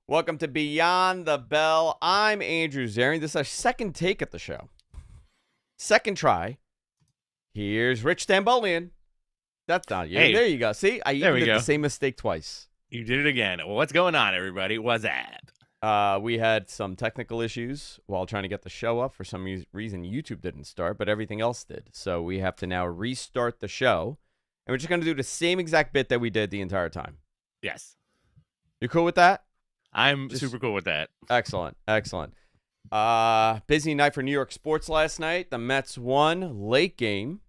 Welcome to Beyond the Bell. I'm Andrew Zarian. This is our second take at the show. Second try. Here's Rich Stambolian. That's not you. Hey, there you go. See, I even did the same mistake twice. You did it again. Well, what's going on, everybody? What's that? We had some technical issues while trying to get the show up. For some reason, YouTube didn't start, but everything else did. So we have to now restart the show. And we're just going to do the same exact bit that we did the entire time. Yes. You cool with that? I'm super cool with that. Excellent. Excellent. Busy night for New York sports last night. The Mets won late game.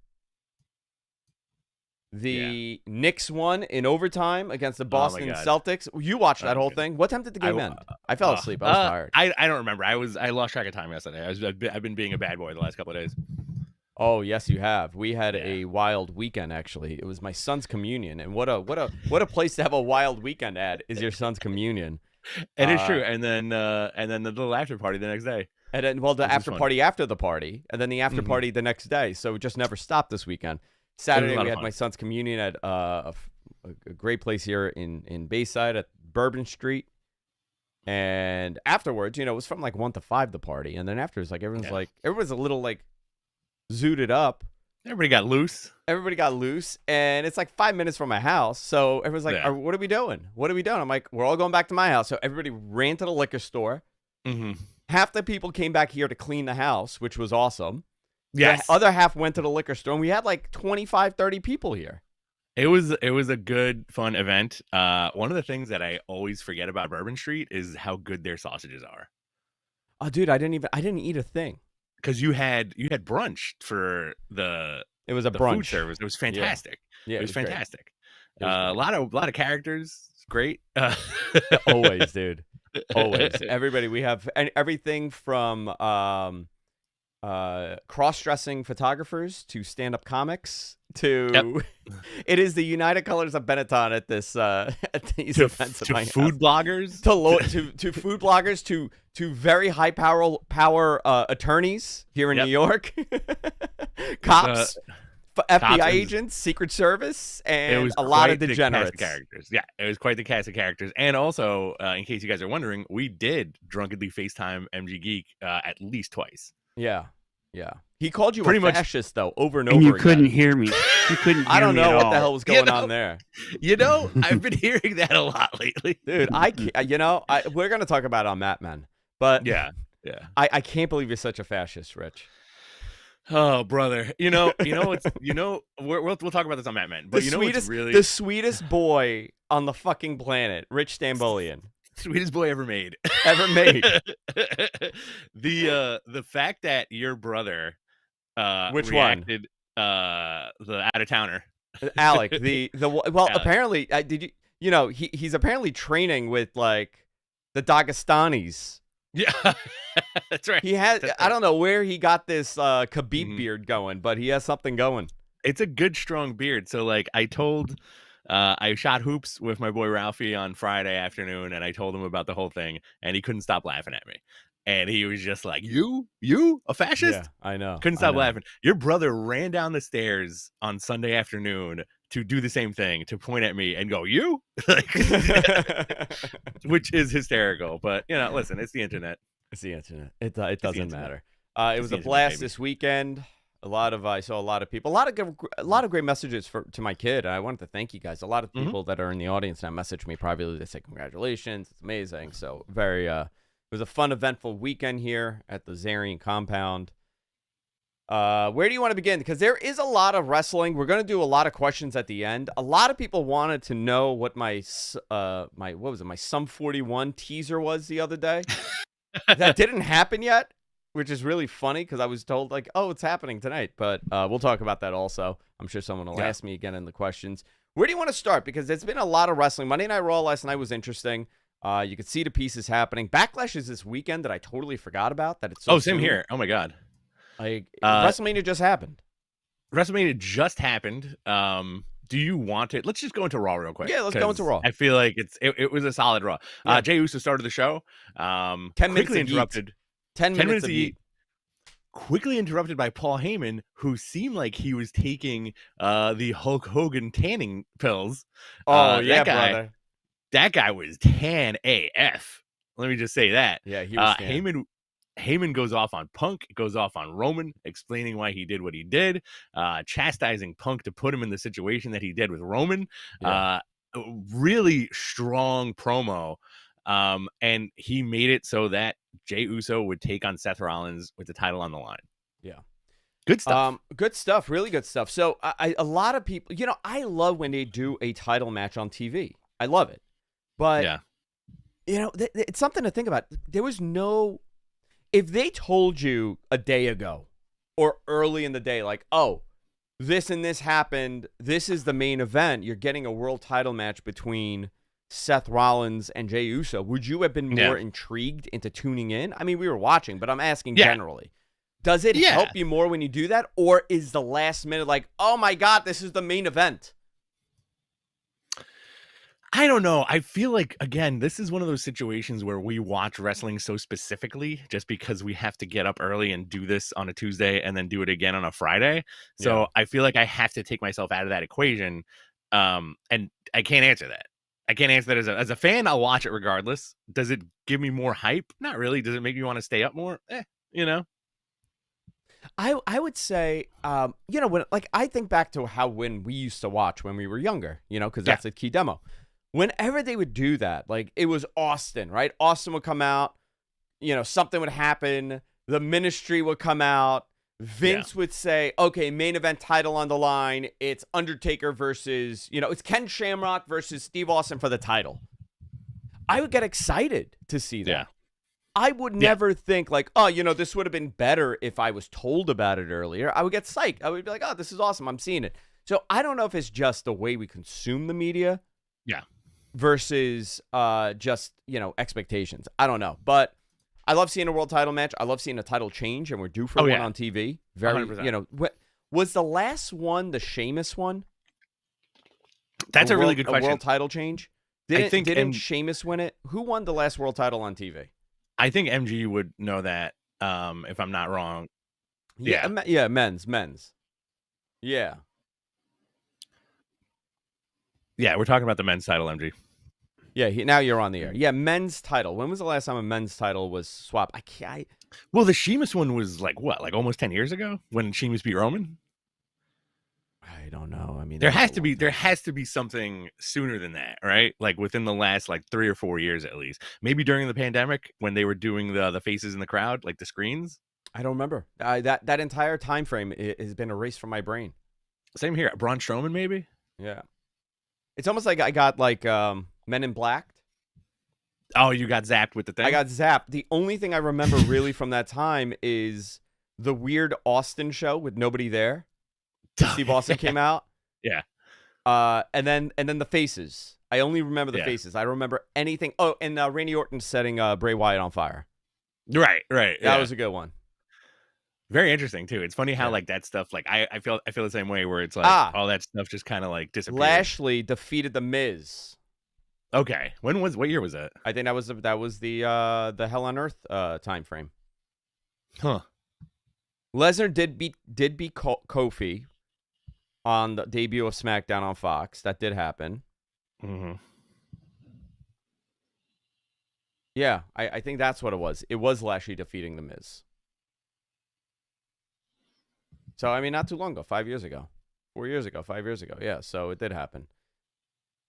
The Knicks won in overtime against the Boston Celtics. You watched that whole thing. What time did the game end? I fell asleep. I was tired. I don't remember. I lost track of time yesterday. I've been being a bad boy the last couple of days. Oh yes, you have. We had a wild weekend. Actually, it was my son's communion, and what a place to have a wild weekend at is your son's communion. It is true. And then the little after party the next day. And then, well, the after party after the party, and then the after party the next day. So it just never stopped this weekend. Saturday, we had my son's communion at a great place here in Bayside at Bourbon Street. And afterwards, it was from like 1 to 5, the party. And then after, it's like everyone's a little like zooted up. Everybody got loose. And it's like 5 minutes from my house. So everyone's like, what are we doing? What are we doing? I'm like, we're all going back to my house. So everybody ran to the liquor store. Half the people came back here to clean the house, which was awesome. Yes. The other half went to the liquor store, and we had like 25, 30 people here. It was a good, fun event. One of the things that I always forget about Bourbon Street is how good their sausages are. Oh, dude, I didn't eat a thing. Because you had brunch for it was a brunch food service. It was fantastic. Yeah, it was fantastic. A lot of characters. It's great. Always, dude. Always. Everybody. We have everything from cross-dressing photographers to stand-up comics to it is the United Colors of Benetton at this at these events to food bloggers to food bloggers to very high power attorneys here in New York, cops, FBI agents, Secret Service, and a lot of degenerates. Characters. Yeah, it was quite the cast of characters. And also, in case you guys are wondering, we did drunkenly FaceTime MG Geek at least twice. Yeah. He called you a fascist, though, over and over again. You couldn't hear me. You couldn't hear I don't me know at what all. the hell was going on there. I've been hearing that a lot lately. Dude, we're going to talk about it on Matt Men. But yeah. I can't believe you're such a fascist, Rich. Oh, brother. We'll talk about this on Matt Men. But the sweetest boy on the fucking planet, Rich Stambolian. Sweetest boy ever made. The fact that your brother which reacted, the out-of-towner Alec, apparently did you he's apparently training with like the Dagestanis. Yeah. That's right. He has I don't know where he got this Khabib beard going, but he has something going. It's a good strong beard. So like I shot hoops with my boy Ralphie on Friday afternoon, and I told him about the whole thing, and he couldn't stop laughing at me. And he was just like, you a fascist? Yeah, I know. Couldn't stop laughing. Your brother ran down the stairs on Sunday afternoon to do the same thing, to point at me and go, you? Which is hysterical. But, listen, it's the internet. It's the internet. It doesn't matter. It was a blast this weekend. I saw a lot of people, a lot of great messages to my kid. And I wanted to thank you guys. A lot of people that are in the audience now message me privately. They say congratulations. It's amazing. So it was a fun, eventful weekend here at the Zarian compound. Where do you want to begin? Because there is a lot of wrestling. We're going to do a lot of questions at the end. A lot of people wanted to know what my Sum 41 teaser was the other day. That didn't happen yet, which is really funny because I was told like, oh, it's happening tonight. But we'll talk about that also. I'm sure someone will ask me again in the questions. Where do you want to start? Because there's been a lot of wrestling. Monday Night Raw last night was interesting. You could see the pieces happening. Backlash is this weekend that I totally forgot about. That it's so same here. Oh my god. WrestleMania just happened. WrestleMania just happened. Do you want it? Let's just go into Raw real quick. Yeah, let's go into Raw. I feel like it was a solid Raw. Yeah. Jey Uso started the show. 10 minutes interrupted. 10 minutes of heat. Quickly interrupted by Paul Heyman, who seemed like he was taking the Hulk Hogan tanning pills. Oh, yeah, brother. That guy was tan AF. Let me just say that. Yeah, he was scanned. Heyman goes off on Punk, goes off on Roman, explaining why he did what he did, chastising Punk to put him in the situation that he did with Roman. Yeah. Really strong promo. And he made it so that Jey Uso would take on Seth Rollins with the title on the line. Yeah. Good stuff. Good stuff. Really good stuff. So a lot of people, I love when they do a title match on TV. I love it. But, yeah. It's something to think about. There was no... If they told you a day ago or early in the day, like, oh, this and this happened, this is the main event, you're getting a world title match between Seth Rollins and Jey Uso, would you have been more intrigued into tuning in? I mean, we were watching, but I'm asking generally. Does it help you more when you do that? Or is the last minute like, oh my God, this is the main event? I don't know. I feel like, again, this is one of those situations where we watch wrestling so specifically just because we have to get up early and do this on a Tuesday and then do it again on a Friday. So I feel like I have to take myself out of that equation. And I can't answer that. I can't answer that as a fan. I'll watch it regardless. Does it give me more hype? Not really. Does it make me want to stay up more? I would say, when I think back to when we used to watch when we were younger, because that's a key demo. Whenever they would do that, like it was Austin, right? Austin would come out, something would happen. The Ministry would come out. Vince would say, okay, main event title on the line. It's Undertaker versus, it's Ken Shamrock versus Steve Austin for the title. I would get excited to see that. Yeah. I would never think like, oh, this would have been better if I was told about it earlier. I would get psyched. I would be like, oh, this is awesome. I'm seeing it. So I don't know if it's just the way we consume the media. Yeah. Versus just, expectations. I don't know. But I love seeing a world title match. I love seeing a title change, and we're due for one on TV. Very, 100%. Was the last one the Sheamus one? That's a really good question. A world title change? Didn't Sheamus win it? Who won the last world title on TV? I think MG would know that, if I'm not wrong. Yeah, men's. Yeah. Yeah, we're talking about the men's title, MG. Yeah, now you're on the air. Yeah, men's title. When was the last time a men's title was swapped? Well, the Sheamus one was like almost 10 years ago when Sheamus beat Roman? I don't know. I mean, there has to be something sooner than that, right? Like within the last 3 or 4 years at least. Maybe during the pandemic when they were doing the faces in the crowd, like the screens. I don't remember. That entire time frame has been erased from my brain. Same here. Braun Strowman, maybe? Yeah. It's almost like I got Men in Black. Oh, you got zapped with the thing? I got zapped. The only thing I remember really from that time is the weird Austin show with nobody there. Steve Austin came out. Yeah. And then the faces. I only remember the faces. I don't remember anything. Oh, and Randy Orton setting Bray Wyatt on fire. Right. That was a good one. Very interesting too. It's funny how that stuff I feel the same way where it's like all that stuff just kind of disappeared. Lashley defeated the Miz. Okay, what year was that? I think that was the Hell on Earth time frame. Huh. Lesnar did beat Kofi on the debut of SmackDown on Fox. That did happen. Mm-hmm. Yeah, I think that's what it was. It was Lashley defeating the Miz. So, I mean, not too long ago, 5 years ago, 4 years ago, 5 years ago. Yeah, so it did happen.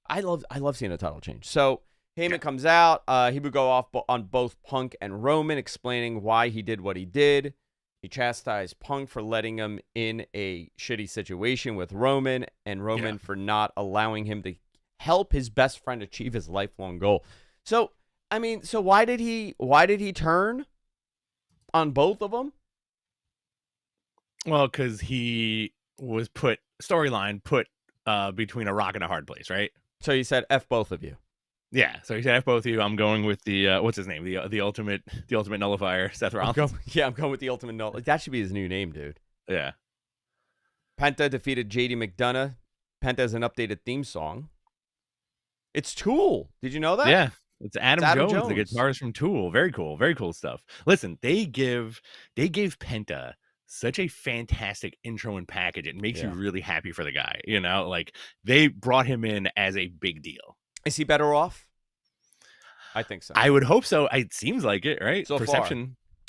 I love seeing a title change. So, Heyman comes out. He would go off on both Punk and Roman, explaining why he did what he did. He chastised Punk for letting him in a shitty situation with Roman, and Roman for not allowing him to help his best friend achieve his lifelong goal. So, I mean, why did he turn on both of them? Well, because he was put between a rock and a hard place, right? So he said, "F both of you." Yeah. So he said, "F both of you." I'm going with the what's his name? The ultimate nullifier, Seth Rollins. I'm going with the ultimate null. That should be his new name, dude. Yeah. Penta defeated JD McDonough. Penta has an updated theme song. It's Tool. Did you know that? Yeah. It's Adam Jones, the guitarist from Tool. Very cool. Very cool stuff. Listen, they gave Penta such a fantastic intro and package. It makes you really happy for the guy. They brought him in as a big deal. Is he better off? I think so. I would hope so. It seems like it, right? So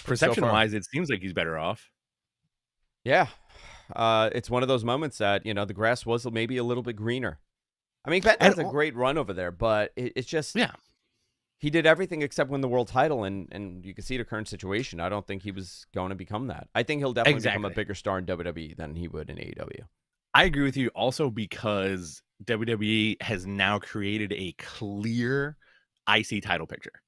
Perception-wise, it seems like he's better off. Yeah. It's one of those moments that, the grass was maybe a little bit greener. I mean, Penta has a great run over there, but it's just he did everything except win the world title, and you can see the current situation. I don't think he was going to become that. I think he'll definitely become a bigger star in WWE than he would in AEW. I agree with you also because WWE has now created a clear IC title picture.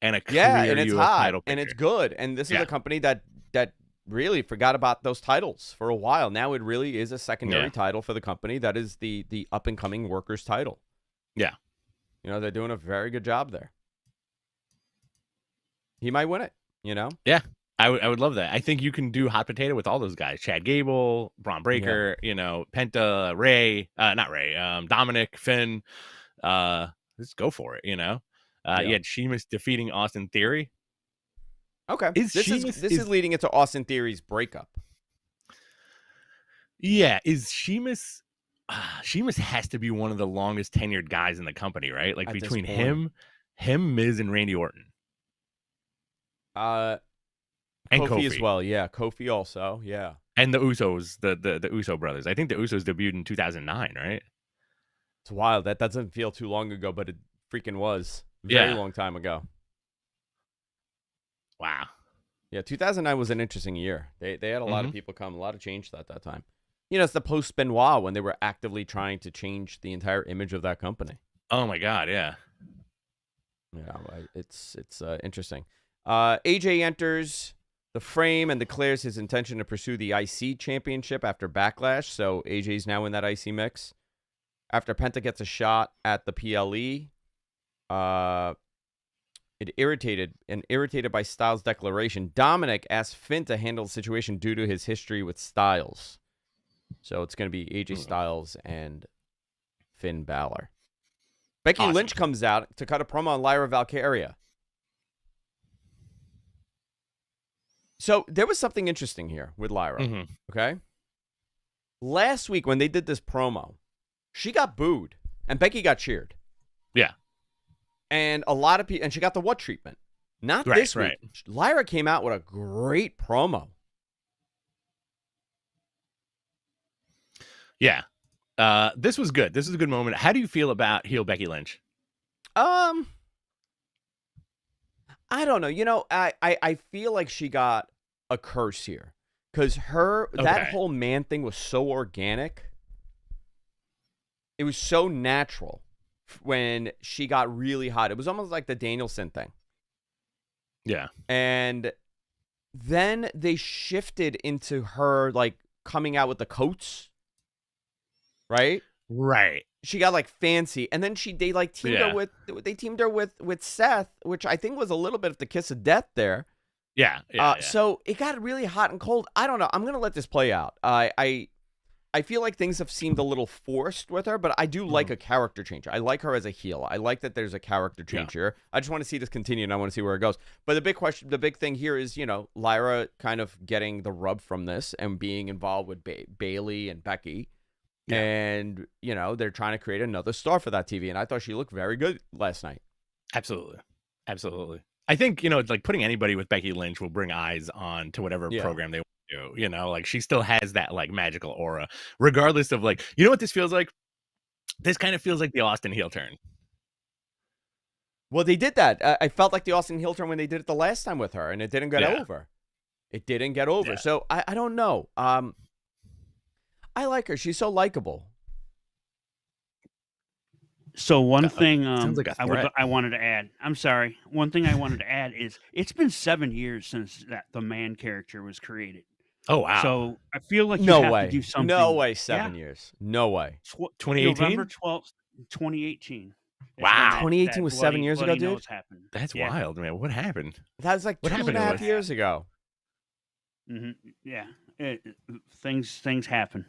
And a clear and it's US hot, title picture. and it's good. And this is a company that really forgot about those titles for a while. Now it really is a secondary title for the company that is the up-and-coming workers title. Yeah. They're doing a very good job there. He might win it, Yeah. I would love that. I think you can do hot potato with all those guys. Chad Gable, Braun Breaker, Penta, Ray, not Ray, Dominic, Finn. Let's go for it, You had Sheamus defeating Austin Theory. Okay. This is leading into Austin Theory's breakup. Yeah. Is Sheamus... Sheamus has to be one of the longest tenured guys in the company, right? Like between him, Miz, and Randy Orton. And Kofi as well, yeah. Kofi also, yeah. And the Usos, the Uso brothers. I think the Usos debuted in 2009, right? It's wild. That doesn't feel too long ago, but it freaking was. Very long time ago. Wow. Yeah, 2009 was an interesting year. They had a lot of people come, a lot of change at that time. It's the post-Benoit when they were actively trying to change the entire image of that company. Oh, my God, yeah. Yeah, it's interesting. AJ enters the frame and declares his intention to pursue the IC championship after Backlash, so AJ's now in that IC mix. After Penta gets a shot at the PLE, irritated by Styles' declaration, Dominic asks Finn to handle the situation due to his history with Styles. So it's going to be AJ Styles and Finn Balor. Becky Lynch comes out to cut a promo on Lyra Valkyria. So there was something interesting here with Lyra, okay? Last week when they did this promo, she got booed and Becky got cheered. Yeah. And a lot of people, and she got the what treatment? Not this week. Lyra came out with a great promo. Yeah. This was good. This is a good moment. How do you feel about heel Becky Lynch? I don't know. I feel like she got a curse here because that whole man thing was so organic. It was so natural when she got really hot. It was almost like the Danielson thing. Yeah. And then they shifted into her like coming out with the coats. Right? Right. She got like fancy, and then they teamed her with Seth, which I think was a little bit of the kiss of death there. Yeah. So it got really hot and cold. I don't know. I'm gonna let this play out. I feel like things have seemed a little forced with her, but I do like a character change. I like her as a heel. I like that there's a character change here. I just want to see this continue, and I want to see where it goes. But the big thing here is, Lyra kind of getting the rub from this and being involved with Bayley and Becky. Yeah. And, they're trying to create another star for that TV. And I thought she looked very good last night. Absolutely. I think, like putting anybody with Becky Lynch will bring eyes on to whatever program they want to do. Like she still has that like magical aura, regardless of like, what this feels like? This kind of feels like the Austin heel turn. Well, they did that. I felt like the Austin heel turn when they did it the last time with her, and it didn't get over. It didn't get over. Yeah. So I don't know. I like her. She's so likable. So one thing sounds like I wanted to add. I'm sorry. One thing I wanted to add is it's been 7 years since the man character was created. Oh wow! So I feel like you have to do something. No way. 7 years. No way. 2018. November 12th, 2018. Wow. 2018 was 7 years ago, dude. That's wild, man. What happened? That was like 2.5 years ago. Mm-hmm. Yeah. Things happen.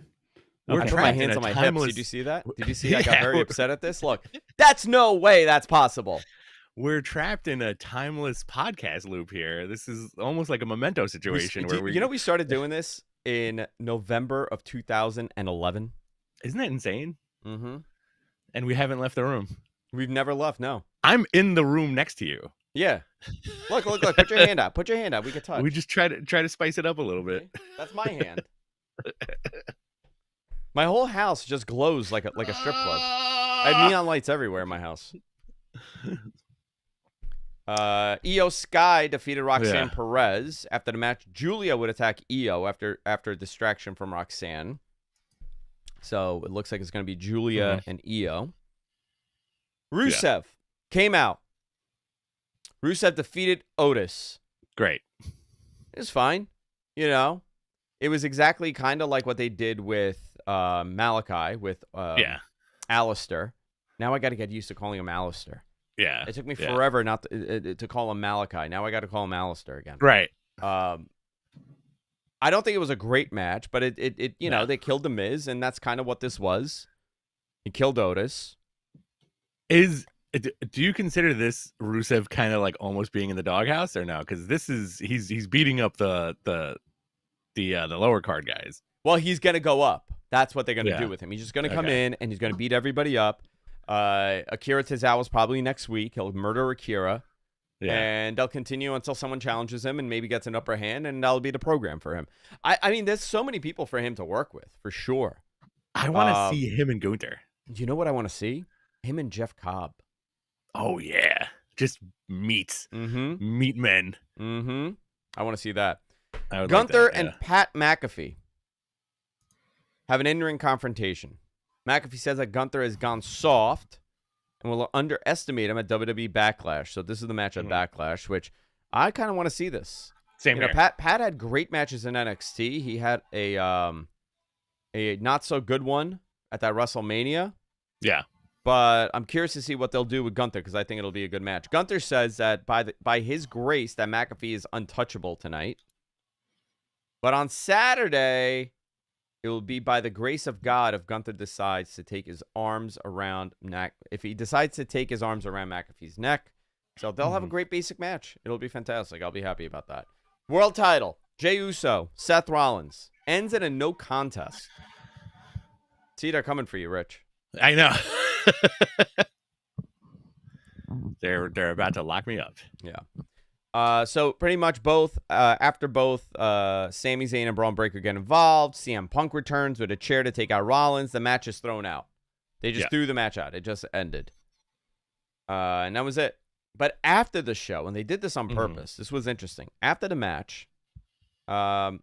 I put my hands on my hips. Did you see that? Did you see I got very upset at this? Look, that's no way that's possible. We're trapped in a timeless podcast loop here. This is almost like a Memento situation. We started doing this in November of 2011. Isn't that insane? Mm-hmm. And we haven't left the room. We've never left. No. I'm in the room next to you. Yeah. Look. Put your hand out. Put your hand out. We can touch. We just try to spice it up a little bit. That's my hand. My whole house just glows like a strip club. I have neon lights everywhere in my house. Io Sky defeated Roxanne Perez after the match. Julia would attack Io after a distraction from Roxanne. So it looks like it's going to be Julia and Io. Rusev came out. Rusev defeated Otis. Great. It was fine. You know, it was exactly kind of like what they did with Malachi, with Alistair. Now I got to get used to calling him Alistair. Yeah. It took me forever not to call him Malachi. Now I got to call him Alistair again. Right. I don't think it was a great match, but it you know, they killed The Miz, and that's kind of what this was. He killed Otis. Do you consider this Rusev kind of like almost being in the doghouse or no? Because this is he's beating up the lower card guys. Well, he's gonna go up. That's what they're gonna do with him. He's just gonna come in and he's gonna beat everybody up. Akira Tozawa's probably next week. He'll murder Akira. Yeah. And they'll continue until someone challenges him and maybe gets an upper hand, and that'll be the program for him. I mean, there's so many people for him to work with, for sure. I want to see him and Gunther. You know what I want to see? Him and Jeff Cobb. Oh, yeah. Just meat. Meat men. I want to see that. Gunther like that, and Pat McAfee have an in-ring confrontation. McAfee says that Gunther has gone soft and will underestimate him at WWE Backlash. So this is the match at Backlash, which I kind of want to see this. Same here. Pat had great matches in NXT. He had a not so good one at that WrestleMania. Yeah. But I'm curious to see what they'll do with Gunther, because I think it'll be a good match. Gunther says that by his grace that McAfee is untouchable tonight. But on Saturday, it will be by the grace of God if Gunther decides to take his arms around if he decides to take his arms around McAfee's neck. So they'll have a great basic match. It'll be fantastic. I'll be happy about that. World title, Jey Uso, Seth Rollins, ends in a no contest. See, they're coming for you, Rich. I know. They're about to lock me up. Yeah. So pretty much after both Sami Zayn and Braun Breaker get involved, CM Punk returns with a chair to take out Rollins. The match is thrown out. They just threw the match out. It just ended. And that was it. But after the show, and they did this on purpose, this was interesting. After the match, Logan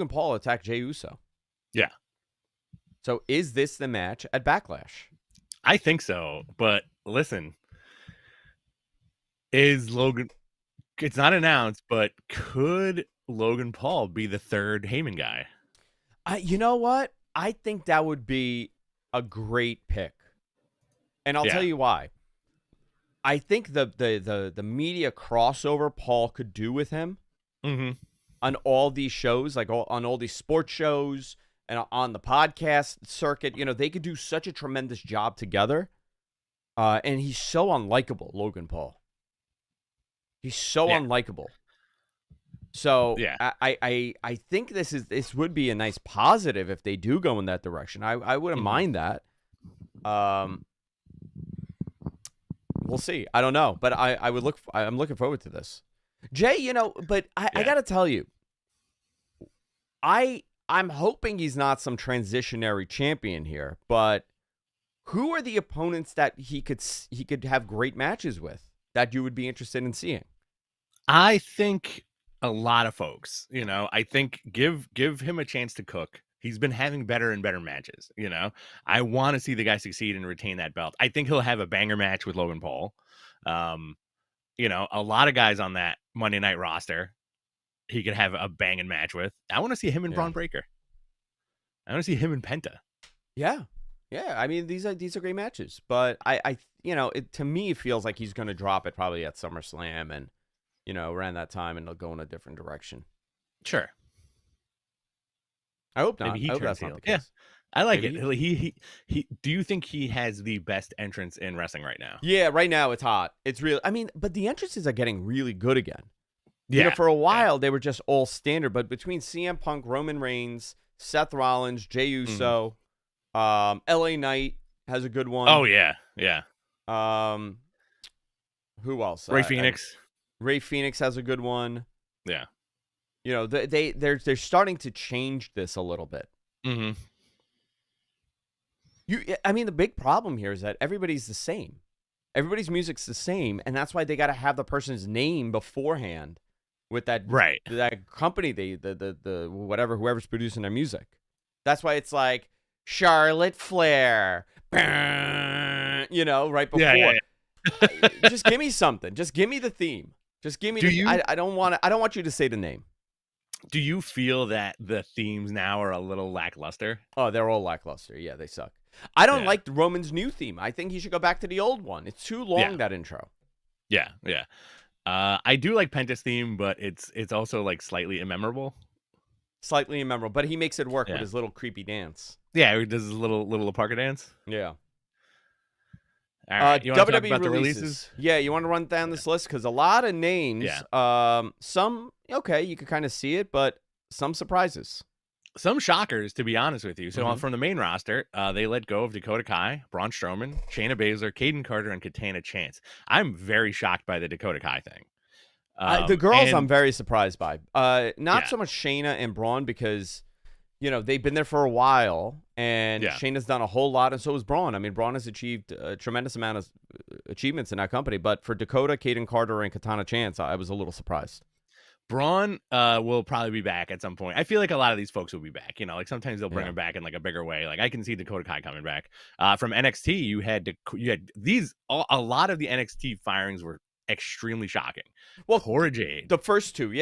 Paul attacked Jey Uso. Yeah. So is this the match at Backlash? I think so. But listen, it's not announced, but could Logan Paul be the third Heyman guy? You know what? I think that would be a great pick. And I'll tell you why. I think the media crossover Paul could do with him on all these shows, like on all these sports shows and on the podcast circuit, you know, they could do such a tremendous job together. And he's so unlikable, Logan Paul. He's so unlikable. So I think this would be a nice positive if they do go in that direction. I wouldn't mind that. We'll see. I don't know, but I'm looking forward to this. Jay, you know, but I got to tell you, I'm hoping he's not some transitionary champion here, but who are the opponents that he could have great matches with that you would be interested in seeing? I think a lot of folks, you know, I think give him a chance to cook. He's been having better and better matches, you know. I want to see the guy succeed and retain that belt. I think he'll have a banger match with Logan Paul. You know, a lot of guys on that Monday Night roster he could have a banging match with. I want to see him and Braun Breaker. I want to see him and Penta. Yeah. Yeah, I mean, these are great matches, but I you know, to me it feels like he's going to drop it probably at SummerSlam and, you know, around that time, and they'll go in a different direction. Sure. I hope not. Maybe he I hope turns that's not heel. the case. I like it. He. Do you think he has the best entrance in wrestling right now? Yeah, right now it's hot. It's real. I mean, but the entrances are getting really good again. Yeah. You know, for a while they were just all standard, but between CM Punk, Roman Reigns, Seth Rollins, Jey Uso, LA Knight, has a good one. Oh yeah. Who else? Ray Phoenix. Ray Phoenix has a good one. Yeah. You know, they're starting to change this a little bit. Mm-hmm. I mean, the big problem here is that everybody's the same. Everybody's music's the same, and that's why they got to have the person's name beforehand with that company, the whatever, whoever's producing their music. That's why it's like Charlotte Flair, you know, right before. Yeah. Just give me something. Just give me the theme. Just give me. I don't want you to say the name. Do you feel that the themes now are a little lackluster? Oh, they're all lackluster. Yeah, they suck. I don't like Roman's new theme. I think he should go back to the old one. It's too long, that intro. Yeah. I do like Penta's theme, but it's also like slightly immemorable. Slightly immemorable, but he makes it work with his little creepy dance. Yeah, he does his little Parker dance. Yeah. All right, you want to talk about the releases? Yeah, you want to run down this list? Because a lot of names, some, okay, you could kind of see it, but some surprises. Some shockers, to be honest with you. So from the main roster, they let go of Dakota Kai, Braun Strowman, Shayna Baszler, Caden Carter, and Katana Chance. I'm very shocked by the Dakota Kai thing. The girls I'm very surprised by. Not so much Shayna and Braun because, you know, they've been there for a while, and Shayna's done a whole lot, and so has Braun. I mean, Braun has achieved a tremendous amount of achievements in that company, but for Dakota, Caden Carter, and Katana Chance, I was a little surprised. Braun will probably be back at some point. I feel like a lot of these folks will be back. You know, like sometimes they'll bring them back in like a bigger way. Like I can see Dakota Kai coming back. From NXT, you had these. A lot of the NXT firings were extremely shocking. Well, Cora Jade, the first two,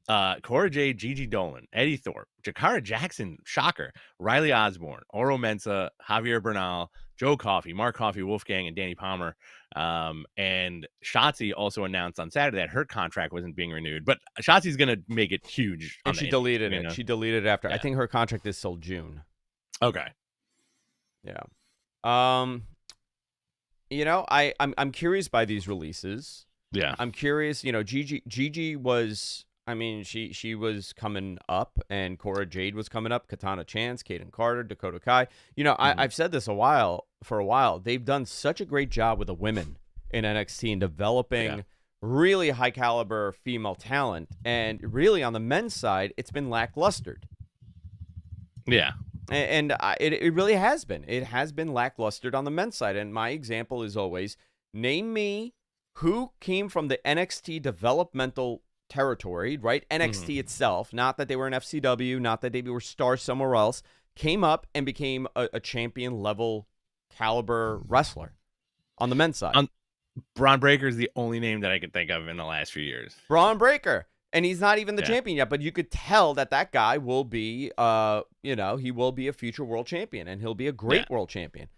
Cora Jade, Gigi Dolan, Eddie Thorpe, Jakara Jackson, shocker, Riley Osborne, Oro Mensah, Javier Bernal, Joe Coffey, Mark Coffey, Wolfgang, and Danny Palmer. And Shotzi also announced on Saturday that her contract wasn't being renewed, but Shotzi's going to make it huge. And she deleted it. She deleted it after. I think her contract is till June. Okay. Yeah. You know, I'm curious by these releases. Yeah. I'm curious, you know, Gigi was, I mean, she was coming up, and Cora Jade was coming up, Katana Chance, Caden Carter, Dakota Kai. You know, I've said this for a while. They've done such a great job with the women in NXT and developing really high caliber female talent. And really on the men's side, it's been lacklustered. Yeah. And it really has been. It has been lacklustered on the men's side. And my example is always, name me who came from the NXT developmental territory, right? NXT itself, not that they were in FCW, not that they were stars somewhere else, came up and became a champion level caliber wrestler on the men's side. Braun Breaker is the only name that I could think of in the last few years. Braun Breaker. And he's not even the champion yet, but you could tell that guy will be, you know, he will be a future world champion, and he'll be a great world champion.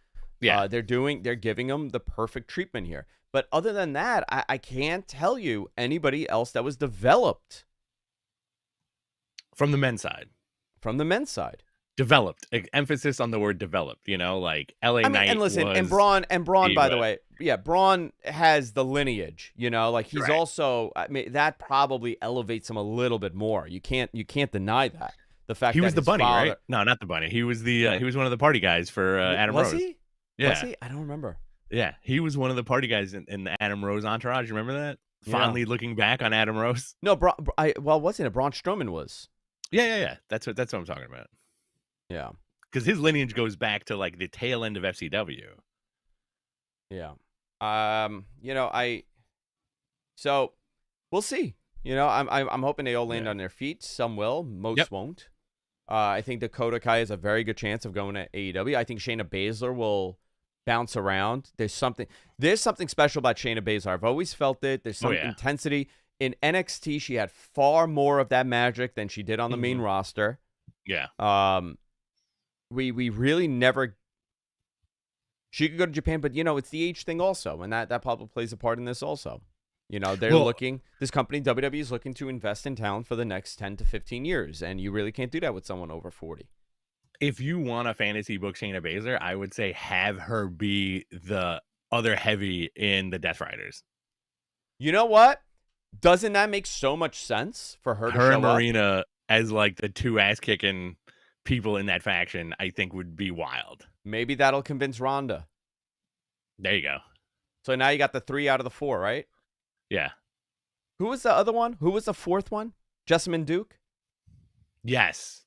Yeah. They're giving him the perfect treatment here. But other than that, I can't tell you anybody else that was developed. From the men's side. From the men's side. Developed. Emphasis on the word developed, you know, like LA Knight. And listen, and Braun, by the way, Braun has the lineage, you know, like he's also, I mean, that probably elevates him a little bit more. You can't deny that. The fact he that was the bunny, father... right? No, not the bunny. He was the he was one of the party guys for Adam Rose. Was he? Yeah. Was he? I don't remember. Yeah, he was one of the party guys in the Adam Rose entourage. You remember that? Fondly looking back on Adam Rose. No, wasn't it? Braun Strowman was. Yeah. That's what I'm talking about. Yeah, because his lineage goes back to like the tail end of FCW. Yeah, you know, so we'll see. You know, I'm hoping they all land on their feet. Some will, most won't. I think Dakota Kai has a very good chance of going to AEW. I think Shayna Baszler will bounce around. There's something special about Shayna Baszler. I've always felt it. There's some intensity in NXT. She had far more of that magic than she did on the main roster. Yeah. We really never. She could go to Japan, but you know, it's the age thing also, and that probably plays a part in this also. You know, they're looking. This company WWE is looking to invest in talent for the next 10 to 15 years, and you really can't do that with someone over 40. If you want a fantasy book Shayna Baszler, I would say have her be the other heavy in the Death Riders. You know what? Doesn't that make so much sense for her to show and Marina up? As like the two ass kicking people in that faction, I think would be wild. Maybe that'll convince Rhonda. There you go. So now you got the 3 out of the 4, right? Yeah. Who was the other one? Who was the 4th one? Jessamine Duke? Yes.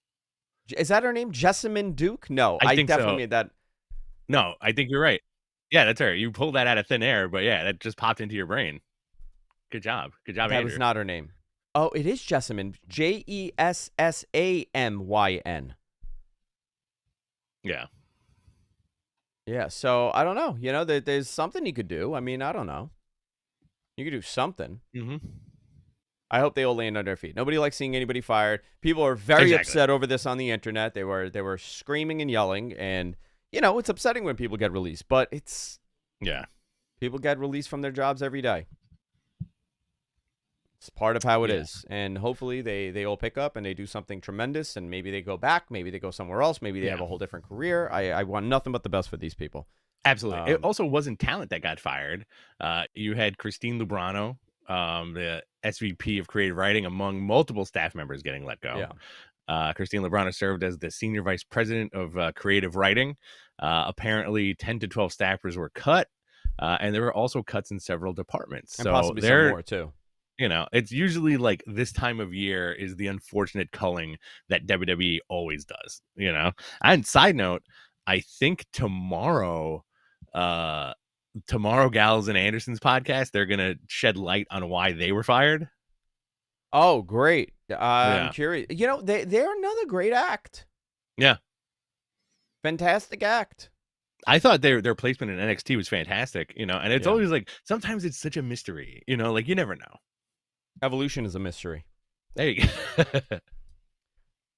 Is that her name? Jessamine Duke? No, I think definitely so. made that. No, I think you're right. Yeah, that's her. You pulled that out of thin air, but yeah, that just popped into your brain. Good job. Good job, That Andrew. was not her name. Oh, it is Jessamine. Jessamyn. Yeah. Yeah, so I don't know. You know, there's something you could do. I mean, I don't know. You could do something. Mm-hmm. I hope they all land on their feet. Nobody likes seeing anybody fired. People are very upset over this on the internet. They were screaming and yelling, and you know, it's upsetting when people get released, but it's people get released from their jobs every day. It's part of how it is, and hopefully they all pick up and they do something tremendous, and maybe they go back, maybe they go somewhere else, maybe they have a whole different career. I want nothing but the best for these people. Absolutely. It also wasn't talent that got fired. You had Christine Lubrano, the SVP of creative writing, among multiple staff members getting let go. Christine Lubrano served as the senior vice president of creative writing. Apparently 10 to 12 staffers were cut, and there were also cuts in several departments. And possibly some more too. You know, it's usually like this time of year is the unfortunate culling that WWE always does, you know? And side note, I think tomorrow, Gals and Anderson's podcast, they're going to shed light on why they were fired. Oh, great. I'm curious. You know, they're another great act. Yeah. Fantastic act. I thought their placement in NXT was fantastic, you know, and it's always like, sometimes it's such a mystery, you know, like you never know. Evolution is a mystery. There you go.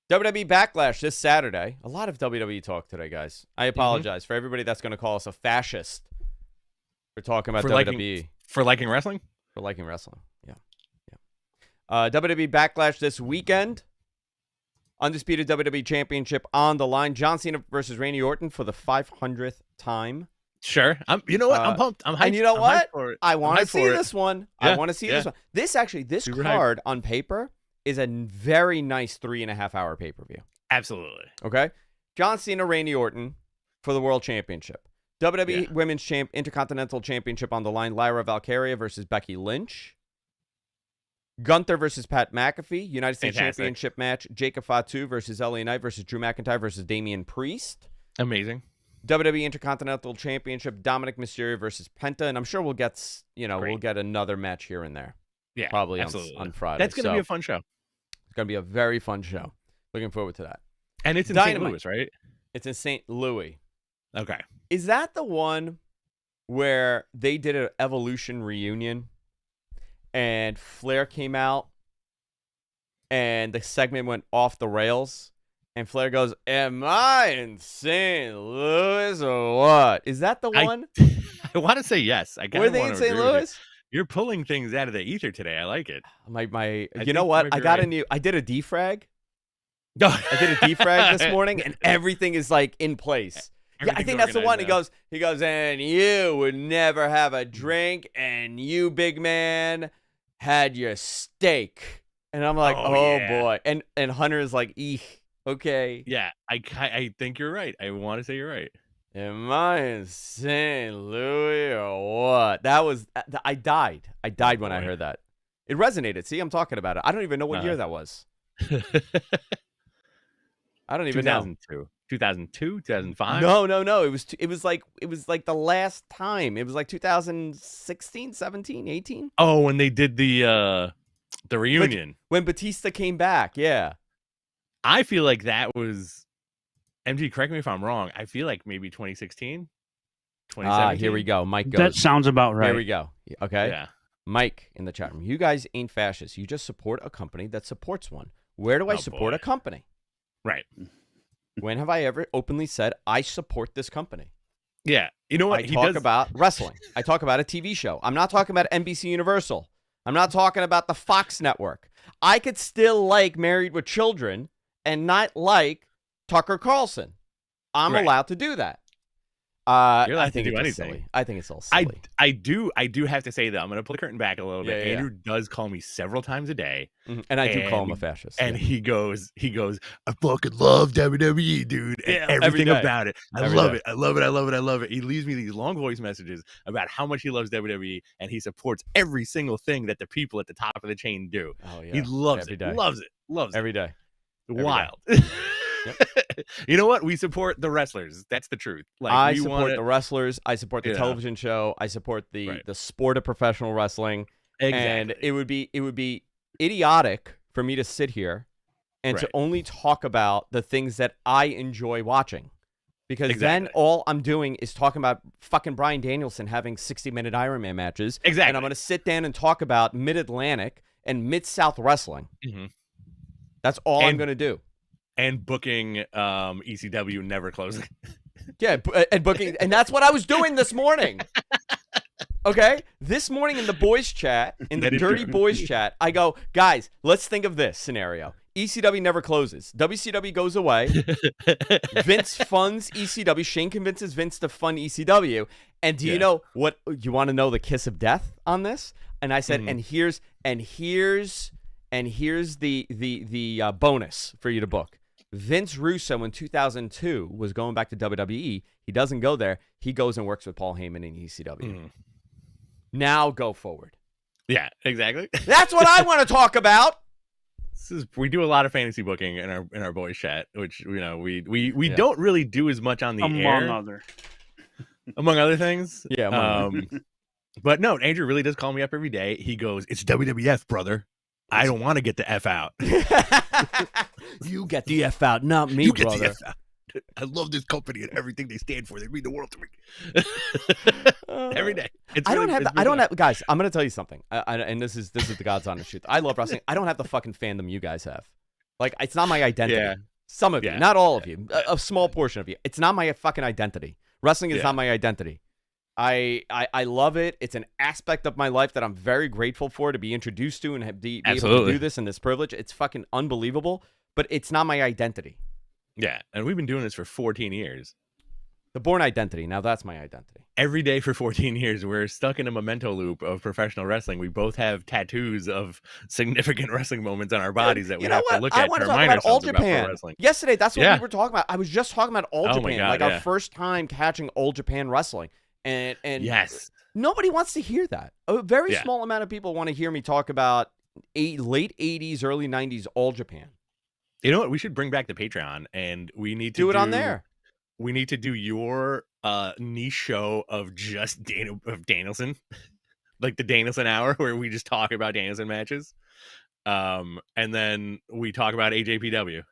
WWE Backlash this Saturday. A lot of WWE talk today, guys. I apologize for everybody that's going to call us a fascist for talking about WWE. For liking wrestling? For liking wrestling, yeah. WWE Backlash this weekend. Undisputed WWE Championship on the line. John Cena versus Randy Orton for the 500th time. Sure. You know what? I'm pumped. I'm hyped. And you know what? I want to see this this one. Yeah, I want to see this one. This Super card on paper is a very nice 3.5-hour pay-per-view. Absolutely. Okay? John Cena, Randy Orton for the World Championship. WWE Women's Intercontinental Championship on the line. Lyra Valkyria versus Becky Lynch. Gunther versus Pat McAfee. United States Championship match. Jacob Fatu versus LA Knight versus Drew McIntyre versus Damian Priest. Amazing. WWE Intercontinental Championship, Dominic Mysterio versus Penta, and I'm sure we'll get, we'll get another match here and there. Yeah, probably on Friday. That's going to be a fun show. It's going to be a very fun show. Looking forward to that. And it's in St. Louis, right? It's in St. Louis. Okay. Is that the one where they did an Evolution reunion and Flair came out and the segment went off the rails? And Flair goes, "Am I in St. Louis or what?" Is that the one? I want to say yes. Were they in St. Louis? You're pulling things out of the ether today. I like it. You know what? I got I did a defrag. I did a defrag this morning, and everything is like in place. Yeah, I think that's the one. He goes, and you would never have a drink, and you, big man, had your steak. And I'm like, oh boy. And Hunter is like, eek. Okay. Yeah, I think you're right. I want to say you're right. Am I in St. Louis or what? That was, I died. I died when I heard that. It resonated. See, I'm talking about it. I don't even know what year that was. I don't even know. 2002, 2005? No. It was like the last time. It was like 2016, 17, 18. Oh, when they did the reunion. When Batista came back, yeah. I feel like that was, MG, correct me if I'm wrong, I feel like maybe 2016, 2017. Here we go. Mike goes. That sounds about right. Here we go. Okay. Yeah. Mike in the chat room. You guys ain't fascists. You just support a company that supports one. Where do I support a company? Right. When have I ever openly said, I support this company? Yeah. You know what? I talk about wrestling. I talk about a TV show. I'm not talking about NBC Universal. I'm not talking about the Fox network. I could still like Married with Children and not like Tucker Carlson. I'm allowed to do that. You're allowed I think to do it's anything. silly. I think it's all silly. I do have to say though, I'm gonna pull the curtain back a little bit. Yeah. Andrew does call me several times a day, And I do call him a fascist. and he goes, I fucking love WWE, dude, and everything about it. I love it. He leaves me these long voice messages about how much he loves WWE, and he supports every single thing that the people at the top of the chain do. Oh yeah, he loves every it, day. loves it every day. Wild. You know what? We support the wrestlers. That's the truth. Like, I support the wrestlers. I support the television show. I support the sport of professional wrestling. Exactly. And it would be idiotic for me to sit here and to only talk about the things that I enjoy watching. Because then all I'm doing is talking about fucking Bryan Danielson having 60-minute Iron Man matches. Exactly. And I'm going to sit down and talk about Mid-Atlantic and Mid-South wrestling. Mm-hmm. That's all I'm going to do. And booking ECW never closing. Yeah, and booking, and that's what I was doing this morning. Okay, this morning in the boys chat, in the dirty boys chat, I go, guys, let's think of this scenario. ECW never closes. WCW goes away. Vince funds ECW. Shane convinces Vince to fund ECW. And do you know what? You want to know the kiss of death on this? And I said, and here's the bonus for you to book. Vince Russo in 2002 was going back to WWE. He doesn't go there. He goes and works with Paul Heyman in ECW. Now go forward. Yeah, exactly. That's what I want to talk about. We do a lot of fantasy booking in our boys chat, which we don't really do as much on the air. Among other things. Yeah. But no, Andrew really does call me up every day. He goes, "It's WWF, brother. I don't want to get the F out." You get the F out, not me, brother. The F out. I love this company and everything they stand for. They mean the world to me. Every day. I don't have, guys, I'm going to tell you something. And this is the God's honest truth. I love wrestling. I don't have the fucking fandom you guys have. Like, it's not my identity. Yeah. Some of you, not all of you, a small portion of you. It's not my fucking identity. Wrestling is not my identity. I love it. It's an aspect of my life that I'm very grateful for, to be introduced to and be able to do this and this privilege. It's fucking unbelievable, but it's not my identity. Yeah, and we've been doing this for 14 years. The Born Identity. Now that's my identity. Every day for 14 years, we're stuck in a memento loop of professional wrestling. We both have tattoos of significant wrestling moments on our bodies that we have to look at to remind ourselves about pro wrestling. Yesterday, that's what we were talking about. I was just talking about All Japan, God, our first time catching All Japan wrestling. And yes, nobody wants to hear that. A very small amount of people want to hear me talk about late 80s, early 90s All Japan. You know what? We should bring back the Patreon, and we need to do it on there. We need to do your niche show of just Danielson, like the Danielson Hour, where we just talk about Danielson matches, and then we talk about AJPW.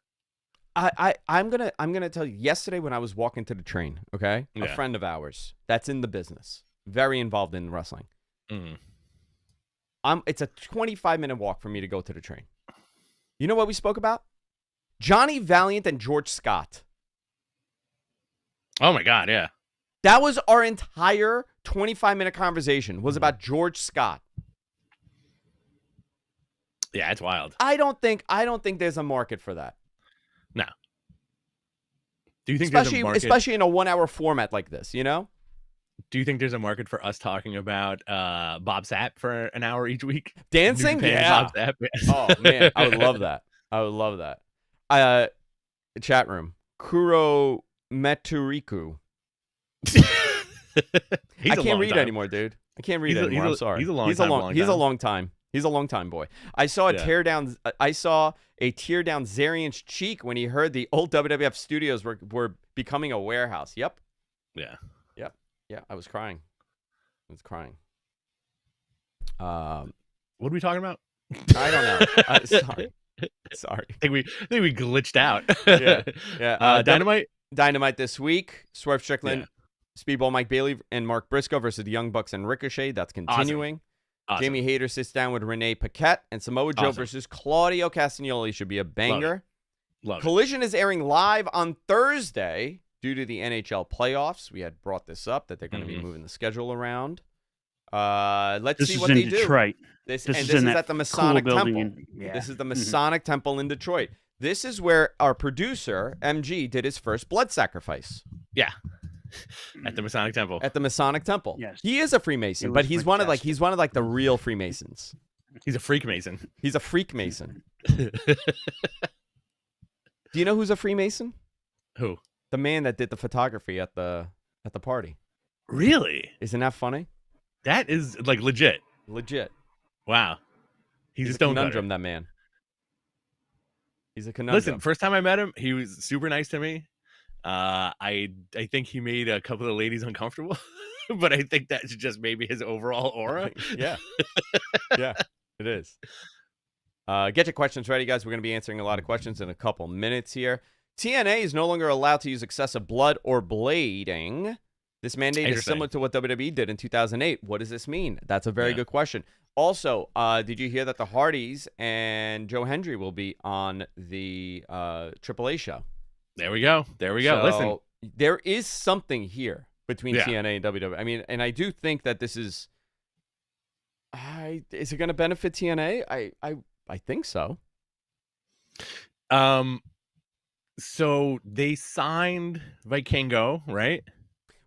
I'm gonna tell you. Yesterday, when I was walking to the train, a friend of ours that's in the business, very involved in wrestling. It's a 25-minute walk for me to go to the train. You know what we spoke about? Johnny Valiant and George Scott. Oh my God, yeah. That was our entire 25-minute conversation was about George Scott. Yeah, it's wild. I don't think there's a market for that. No. Do you think there's a market, especially in a 1-hour format like this, you know? Do you think there's a market for us talking about Bob Sapp for an hour each week? Dancing? Yeah. Bob Sapp. Oh man, I would love that. Chat room. Kuro Meturiku. I can't read anymore, dude. I can't read anymore. I'm sorry. He's a long time. He's a long time boy. I saw a tear down Zarian's cheek when he heard the old WWF studios were becoming a warehouse. Yep. Yeah. I was crying. What are we talking about? I don't know. Sorry. I think we glitched out. Yeah. Dynamite. Dynamite this week. Swerve Strickland, Speedball Mike Bailey, and Mark Briscoe versus the Young Bucks and Ricochet. That's continuing. Awesome. Jamie Hayter sits down with Renee Paquette, and Samoa Joe versus Claudio Castagnoli should be a banger. Love it. Collision is airing live on Thursday due to the NHL playoffs. We had brought this up that they're going to be moving the schedule around. Let's see what they do. Detroit. This is at the Masonic Temple. This is the Masonic Temple in Detroit. This is where our producer, MG, did his first blood sacrifice. Yeah. At the Masonic Temple. At the Masonic Temple. Yes. He is a Freemason, but he's one of the real Freemasons. He's a freak Mason. He's a freak Mason. Do you know who's a Freemason? Who? The man that did the photography at the party. Really? Isn't that funny? That is like legit. Legit. Wow. He's a conundrum, that man. He's a conundrum. Listen, first time I met him, he was super nice to me. I think he made a couple of ladies uncomfortable, but I think that's just maybe his overall aura. Yeah. Yeah, it is. Get your questions ready, guys. We're going to be answering a lot of questions in a couple minutes here. TNA is no longer allowed to use excessive blood or blading. This mandate is similar to what WWE did in 2008. What does this mean? That's a very good question. Also, did you hear that the Hardys and Joe Hendry will be on the AAA show? There we go. There we go. So, listen, there is something here between TNA and WWE. I mean, and I do think that this is. Is it going to benefit TNA? I think so. So they signed Vikingo, right?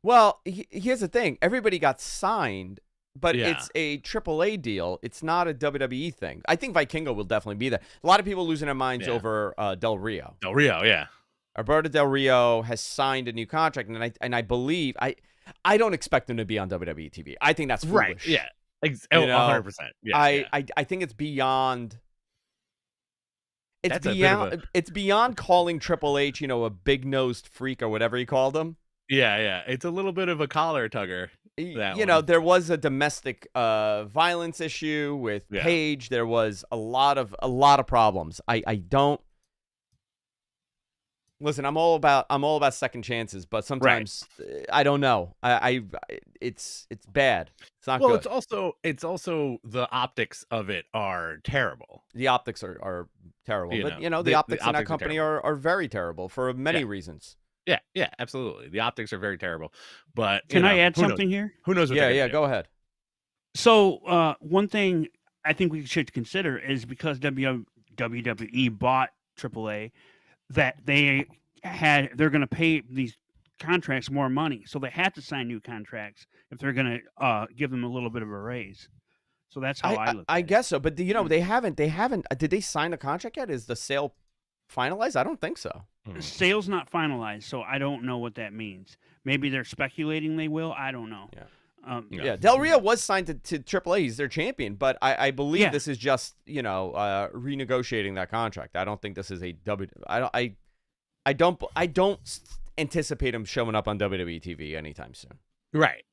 Well, here's the thing. Everybody got signed, but it's a AAA deal. It's not a WWE thing. I think Vikingo will definitely be there. A lot of people losing their minds over Del Rio. Del Rio, yeah. Alberto Del Rio has signed a new contract, and I believe I don't expect him to be on WWE TV. I think that's foolish. Right. Yeah. 100%. Yeah. I think it's beyond. It's beyond calling Triple H, a big-nosed freak or whatever he called him. Yeah. It's a little bit of a collar tugger. There was a domestic violence issue with Paige. There was a lot of problems. I don't listen. I'm all about second chances, but sometimes I don't know. It's bad. It's not good. Well, it's also the optics of it are terrible. The optics are terrible, but the optics in that company are very terrible for many reasons. Yeah, absolutely. The optics are very terrible. But can I add something here? Who knows what Yeah, go ahead. So one thing I think we should consider is because WWE bought AAA, that they're going to pay these contracts more money. So they have to sign new contracts if they're going to give them a little bit of a raise. So that's how I look at it. I guess so, but they haven't. Did they sign a contract yet? Is the sale finalized? I don't think so. The sale's not finalized, so I don't know what that means. Maybe they're speculating they will. I don't know. Yeah. Del Rio was signed to AAA. He's their champion, but I believe this is just renegotiating that contract. I don't think this is a I don't anticipate him showing up on WWE TV anytime soon. Right.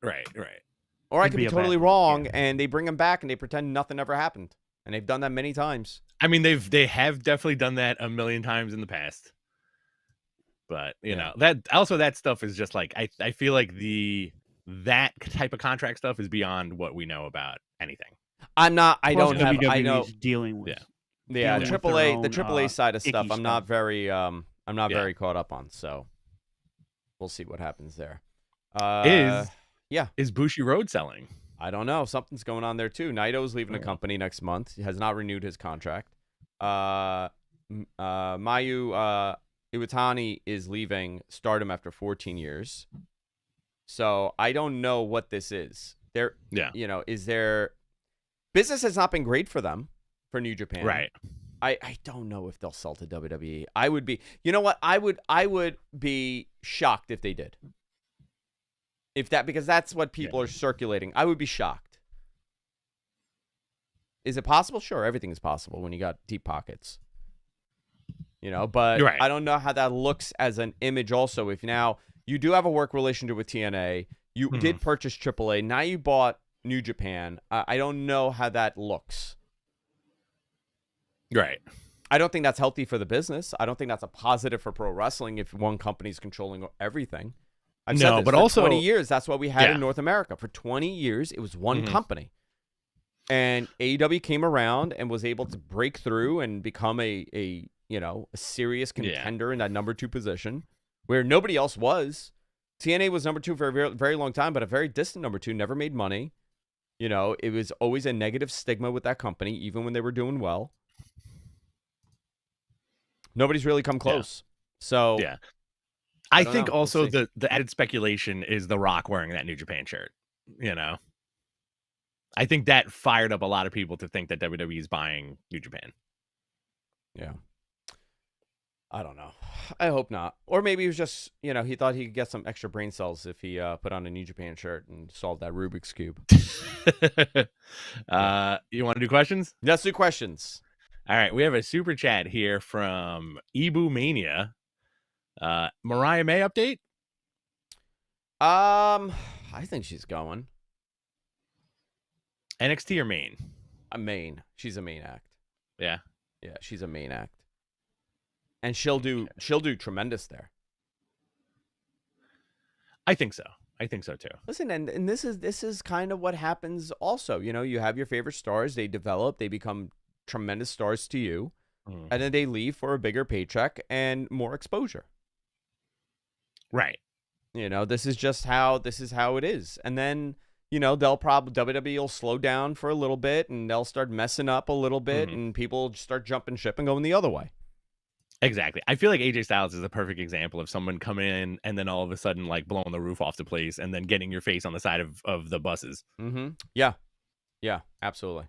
Or I could be totally wrong, and they bring him back and they pretend nothing ever happened, and they've done that many times. I mean, they have definitely done that a million times in the past. But that stuff is just like I feel like that type of contract stuff is beyond what we know about anything. I know dealing with. Yeah, the AAA side of stuff. I'm not very caught up on. So we'll see what happens there. Is Bushiroad selling? I don't know. Something's going on there too. Naito's leaving the company next month. He has not renewed his contract. Mayu Iwatani is leaving Stardom after 14 years. So I don't know what this is. Is there business has not been great for them, for New Japan. Right. I don't know if they'll sell to WWE. I would be, I would be shocked if they did. Because that's what people are circulating. I would be shocked. Is it possible? Sure, everything is possible when you got deep pockets. But I don't know how that looks as an image also. If now you do have a work relationship with TNA, you did purchase AAA, now you bought New Japan. I don't know how that looks. Right. I don't think that's healthy for the business. I don't think that's a positive for pro wrestling if one company's controlling everything. I've said this, but for also 20 years, that's what we had in North America. For 20 years, it was one company. And AEW came around and was able to break through and become a serious contender in that number 2 position where nobody else was. TNA was number 2 for a very, very long time, but a very distant number 2, never made money. It was always a negative stigma with that company, even when they were doing well. Nobody's really come close. So I think also the added speculation is The Rock wearing that New Japan shirt. You know, I think that fired up a lot of people to think that WWE is buying New Japan. Yeah. I don't know. I hope not. Or maybe he was just, he thought he could get some extra brain cells if he put on a New Japan shirt and solved that Rubik's Cube. You want to do questions? Let's do questions. All right. We have a super chat here from Ebu Mania. Mariah May update? I think she's going. NXT or main? A main. She's a main act. Yeah. Yeah, she's a main act. And she'll do tremendous there. I think so. I think so too. Listen, and this is kind of what happens also. You have your favorite stars, they develop, they become tremendous stars to you, and then they leave for a bigger paycheck and more exposure. Right. This is how it is. And then, they'll WWE will slow down for a little bit and they'll start messing up a little bit and people start jumping ship and going the other way. Exactly. I feel like AJ Styles is a perfect example of someone coming in and then all of a sudden like blowing the roof off the place and then getting your face on the side of the buses. Mm-hmm. Yeah. Yeah, absolutely.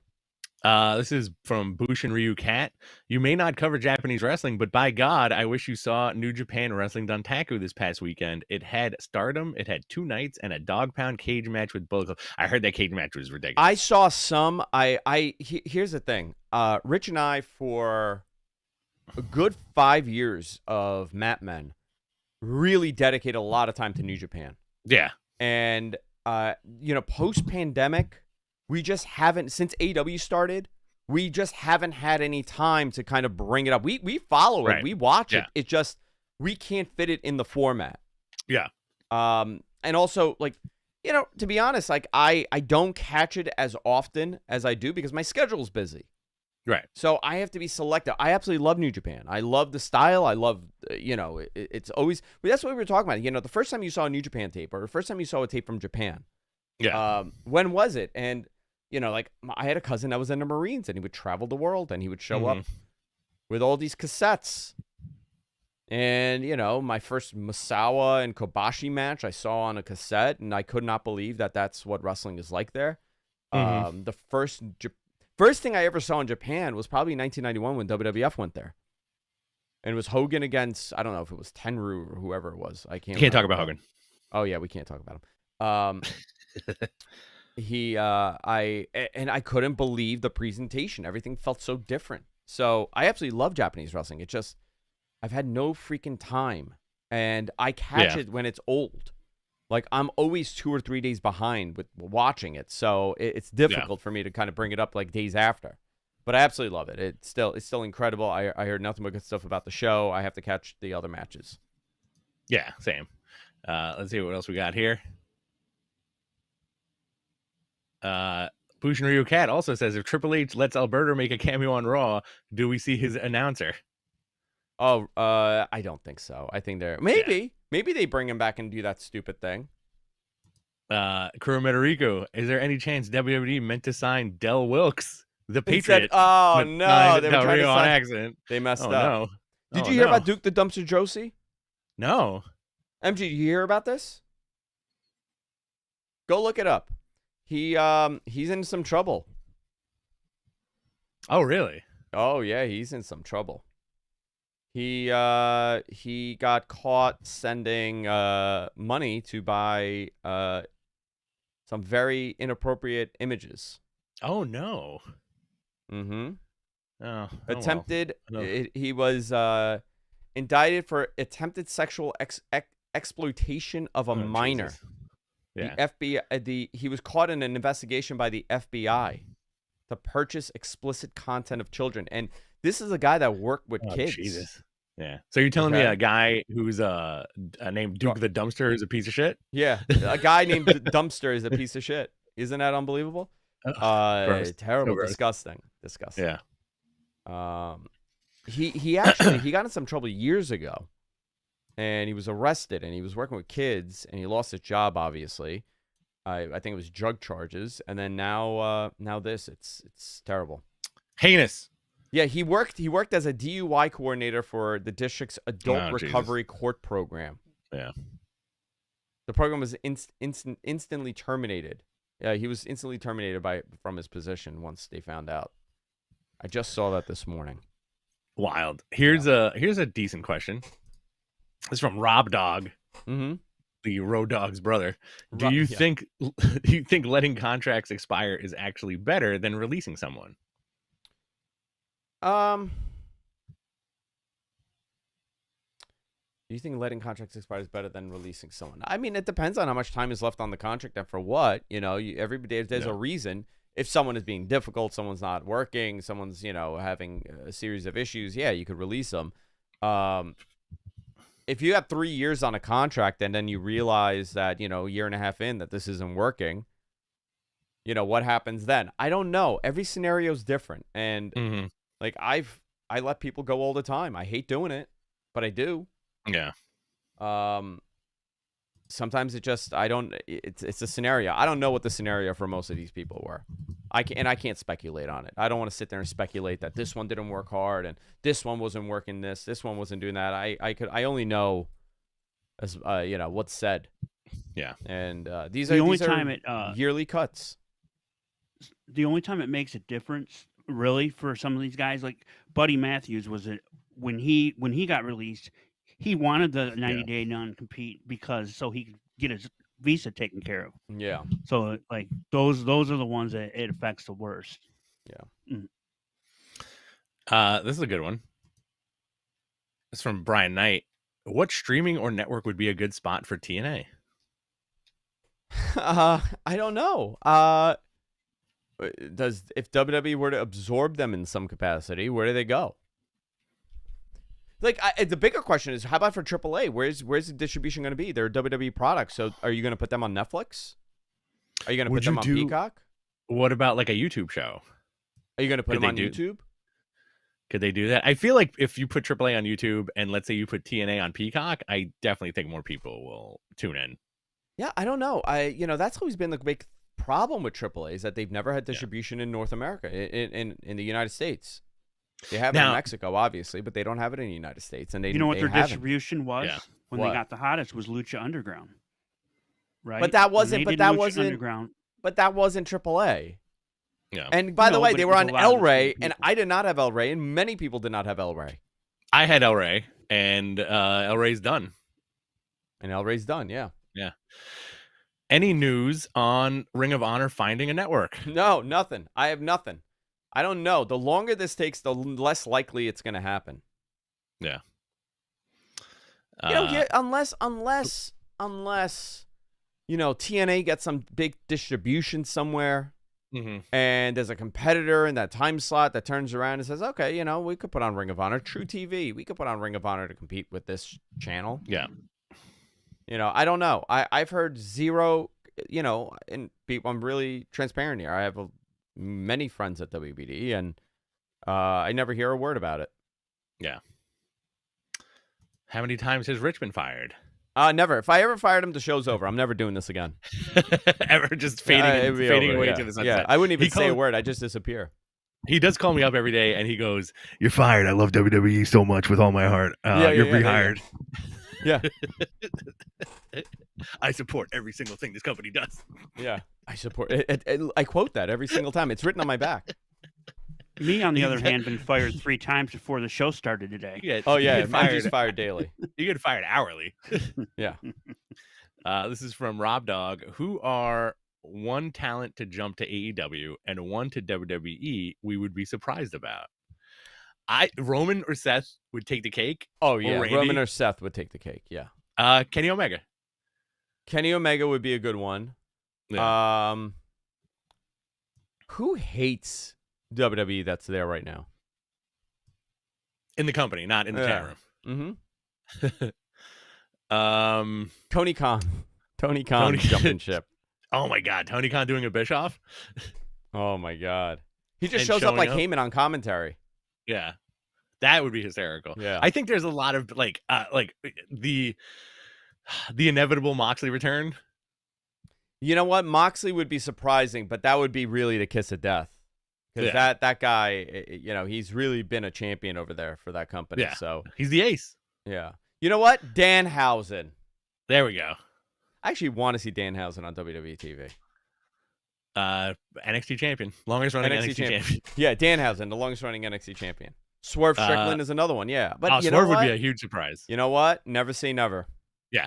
This is from Bushin Ryu Cat. You may not cover Japanese wrestling, but by God, I wish you saw New Japan Wrestling Dontaku this past weekend. It had Stardom, it had 2 nights, and a dog pound cage match with Bullet Club. I heard that cage match was ridiculous. I saw some. Here's the thing. Rich and I, for a good 5 years of Mat Men, really dedicated a lot of time to New Japan. Yeah. And, post-pandemic, we just haven't, since AEW started, we just haven't had any time to kind of bring it up. We follow it. We watch it. It just, we can't fit it in the format. Yeah. And also, to be honest, I don't catch it as often as I do because my schedule's busy. Right. So I have to be selective. I absolutely love New Japan. I love the style. I love, it's always, that's what we were talking about. The first time you saw a New Japan tape or the first time you saw a tape from Japan. Yeah. When was it? And, I had a cousin that was in the Marines and he would travel the world and he would show up with all these cassettes. And, my first Misawa and Kobashi match I saw on a cassette and I could not believe that that's what wrestling is like there. The first thing I ever saw in Japan was probably 1991 when WWF went there. And it was Hogan against, I don't know if it was Tenryu or whoever it was. I can't talk about Hogan. Oh, yeah, we can't talk about him. I couldn't believe the presentation. Everything felt so different. So I absolutely love Japanese wrestling. It just, I've had no freaking time. And I catch it when it's old. Like, I'm always 2 or 3 days behind with watching it. So it's difficult for me to kind of bring it up like days after. But I absolutely love it. It's still incredible. I heard nothing but good stuff about the show. I have to catch the other matches. Yeah, same. Let's see what else we got here. Bushin Ryu Cat also says, if Triple H lets Alberto make a cameo on Raw, do we see his announcer? Oh, I don't think so. I think maybe they bring him back and do that stupid thing. Kuro Mederico, is there any chance WWE meant to sign Del Wilkes, the Patriot? Said, oh no, they were trying to on accident. They messed up. No. Did you hear about Duke the Dumpster Josie? No. MG, did you hear about this? Go look it up. He's in some trouble. Oh, really? Oh yeah, he's in some trouble. He got caught sending money to buy some very inappropriate images. Oh no. Mm-hmm. Oh. Attempted. Well. He was indicted for attempted sexual exploitation of a minor. Jesus. Yeah. The FBI. He was caught in an investigation by the FBI to purchase explicit content of children, and this is a guy that worked with kids. Jesus. Yeah. So you're telling me a guy who's named Duke the Dumpster is a piece of shit? Yeah. A guy named Dumpster is a piece of shit. Isn't that unbelievable? Terrible. So disgusting. Yeah. He actually got in some trouble years ago, and he was arrested, and he was working with kids, and he lost his job, obviously. I think it was drug charges, and then now this. It's terrible. Heinous. Yeah, he worked as a DUI coordinator for the district's adult recovery court program. Yeah. The program was instantly terminated. Yeah, he was instantly terminated from his position once they found out. I just saw that this morning. Wild. Here's a decent question. It's from Rob Dog, the Road Dog's brother. Do you think letting contracts expire is actually better than releasing someone? Do you think letting contracts expire is better than releasing someone? I mean, it depends on how much time is left on the contract and for what. You know, every day there's a reason. If someone is being difficult, someone's not working, someone's, having a series of issues, yeah, you could release them. If you have 3 years on a contract and then you realize that, a year and a half in that this isn't working, what happens then? I don't know. Every scenario is different. And like I let people go all the time. I hate doing it, but I do. Yeah. Sometimes it's a scenario. I don't know what the scenario for most of these people were. I can't speculate on it. I don't want to sit there and speculate that this one didn't work hard and this one wasn't working this one wasn't doing that. I only know as what's said. Yeah. And these are yearly cuts. The only time it makes a difference really for some of these guys, like Buddy Matthews when he got released, he wanted the 90-day non-compete so he could get his visa taken care of. Yeah. So like those are the ones that it affects the worst. Yeah. This is a good one. It's from Brian Knight. What streaming or network would be a good spot for TNA? I don't know. If WWE were to absorb them in some capacity, where do they go? Like the bigger question is, how about for AAA? Where's the distribution going to be? They're a WWE product, so are you going to put them on Netflix? Are you going to put them on Peacock? What about like a YouTube show? Are you going to put them on YouTube? Could they do that? I feel like if you put AAA on YouTube and let's say you put TNA on Peacock, I definitely think more people will tune in. Yeah, I don't know. That's always been the big problem with AAA is that they've never had distribution in North America, in the United States. They have it in Mexico, obviously, but they don't have it in the United States. And what their distribution was when What? they got the hottest was Lucha Underground, right? But that wasn't Underground. But that wasn't AAA. Yeah. And by the way, they were on El Rey, and I did not have El Rey, and many people did not have El Rey. I had El Rey, and El Rey's done. And El Rey's done, yeah. Yeah. Any news on Ring of Honor finding a network? No, nothing. I have nothing. I don't know. The longer this takes, the less likely it's going to happen. Yeah. Unless TNA gets some big distribution somewhere, and there's a competitor in that time slot that turns around and says, okay, we could put on Ring of Honor. True TV, we could put on Ring of Honor to compete with this channel. Yeah. I don't know. I've heard zero, and I'm really transparent here. I have many friends at WBD, and I never hear a word about it. Yeah. How many times has Rich been fired? Never. If I ever fired him, the show's over. I'm never doing this again. Ever just fading away to the sunset. Yeah, I wouldn't even say a word. I just disappear. He does call me up every day, and he goes, "You're fired. I love WWE so much with all my heart. You're rehired." Yeah. I support every single thing this company does. Yeah, I support it. I quote that every single time. It's written on my back. Me, on the other hand, been fired 3 times before the show started today. I'm just fired daily. You get fired hourly. Yeah. This is from Rob Dog. Who are one talent to jump to AEW and one to WWE we would be surprised about? Roman or Seth would take the cake. Oh, yeah. Roman or Seth would take the cake. Yeah. Kenny Omega. Kenny Omega would be a good one. Yeah. Who hates WWE that's there right now? In the company, not in the chat room. Tony Khan. Tony jumping ship. Oh, my God. Tony Khan doing a Bischoff? Oh, my God. He just shows up like Heyman on commentary. Yeah, that would be hysterical. Yeah, I think there's a lot of like the inevitable Moxley return. You know what? Moxley would be surprising, but that would be really the kiss of death. Because that guy, he's really been a champion over there for that company. Yeah, so he's the ace. Yeah. You know what? Danhausen. There we go. I actually want to see Danhausen on WWE TV. NXT champion, longest running NXT champion. Yeah, Danhausen, the longest running NXT champion. Swerve Strickland is another one. Yeah, but you Swerve know would be a huge surprise. You know what? Never say never. Yeah.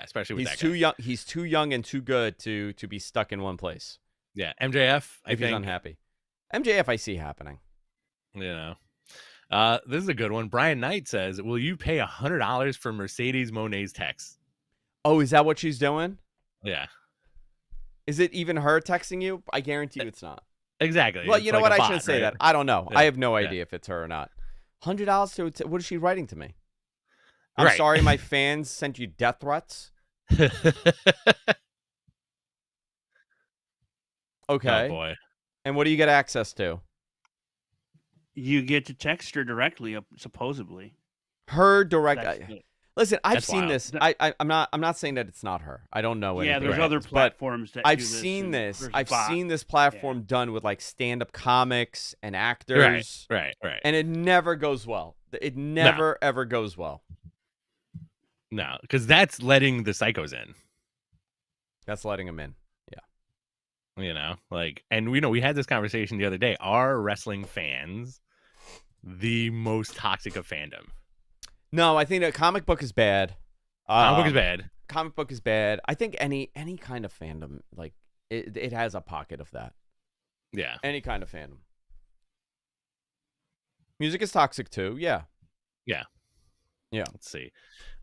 Especially with he's too young. He's too young and too good to be stuck in one place. Yeah, MJF. I think he's unhappy. MJF, I see happening. You know, this is a good one. Brian Knight says, "Will you pay $100 for Mercedes Monet's text?" Oh, is that what she's doing? Yeah. Is it even her texting you? I guarantee you it's not. Exactly. Well, it's you know like what? a I shouldn't say right? that. I don't know. Yeah. I have no idea if it's her or not. $100 to what is she writing to me? I'm Right. sorry, my fans sent you death threats. Okay. Oh boy. And what do you get access to? You get to text her directly, supposedly. Her direct. Listen, I've That's seen wild. this. I'm not saying that it's not her. I don't know. Yeah, there's about other this, but platforms that I've do this, seen and this. there's I've bot. seen this platform done with like stand-up comics and actors. Right. And it never goes well. It never ever goes well. No, because that's letting the psychos in. That's letting them in. Yeah. You know, like, and we had this conversation the other day. Are wrestling fans the most toxic of fandom? No, I think that comic book is bad. Comic book is bad. Comic book is bad. I think any kind of fandom, like it has a pocket of that. Yeah. Any kind of fandom. Music is toxic too. Yeah. Let's see.